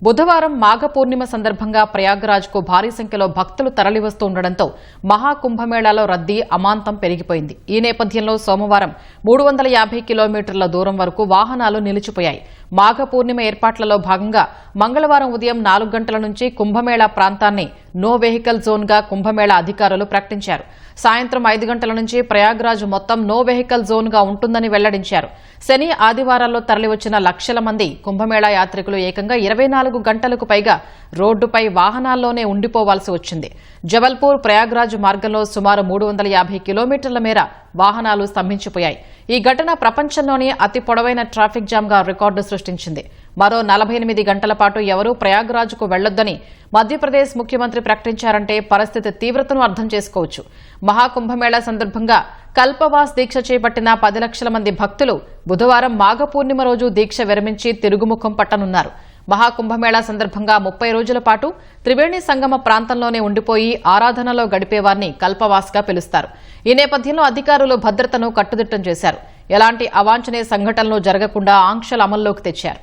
బుధవారం మాఘ పూర్ణిమ సందర్భంగా ప్రయాగ్రాజ్కు భారీ సంఖ్యలో భక్తులు తరలివస్తుండటంతో మహాకుంభమేళాలో రద్దీ అమాంతం పెరిగిపోయింది. ఈ నేపథ్యంలో సోమవారం 350 కిలోమీటర్ల దూరం వరకు వాహనాలు నిలిచిపోయాయి. మాఘ పూర్ణిమ ఏర్పాట్లలో భాగంగా మంగళవారం ఉదయం 4 గంటల నుంచి కుంభమేళా ప్రాంతాన్ని నో వెహికల్ జోన్గా కుంభమేళా అధికారులు ప్రకటించారు. సాయంత్రం 5 గంటల నుంచి ప్రయాగ్రాజ్ మొత్తం నో వెహికల్ జోన్గా ఉంటుందని వెల్లడించారు. శని ఆదివారాల్లో తరలివచ్చిన లక్షల మంది కుంభమేళా యాత్రికులు ఏకంగా 24 గంటలకు పైగా రోడ్డుపై వాహనాల్లోనే ఉండిపోవాల్సి వచ్చింది. జబల్పూర్ ప్రయాగ్రాజ్ మార్గంలో సుమారు 350 కిలోమీటర్ల మేర వాహనాలు స్తంభించిపోయాయి. ఈ ఘటన ప్రపంచంలోనే అతి పొడవైన ట్రాఫిక్ జామ్గా రికార్డు సృష్టించింది. మరో 48 గంటల పాటు ఎవరూ ప్రయాగ్రాజ్కు వెళ్లొద్దని మధ్యప్రదేశ్ ముఖ్యమంత్రి ప్రకటించారంటే పరిస్థితి తీవ్రతను అర్థం చేసుకోవచ్చు. మహాకుంభమేళా సందర్భంగా కల్పవాస్ దీక్ష చేపట్టిన 10 లక్షల మంది భక్తులు బుధవారం మాఘ పూర్ణిమ రోజు దీక్ష విరమించి తిరుగుముఖం పట్టనున్నారు. మహాకుంభమేళా సందర్భంగా 30 రోజుల పాటు త్రివేణి సంగమ ప్రాంతంలోనే ఉండిపోయి ఆరాధనలో గడిపేవారిని కల్పవాస్గా పిలుస్తారు. ఈ నేపథ్యంలో అధికారులు భద్రతను కట్టుదిట్టం చేశారు. ఎలాంటి అవాంఛనీయ సంఘటనలు జరగకుండా ఆంక్షలు అమల్లోకి తెచ్చారు.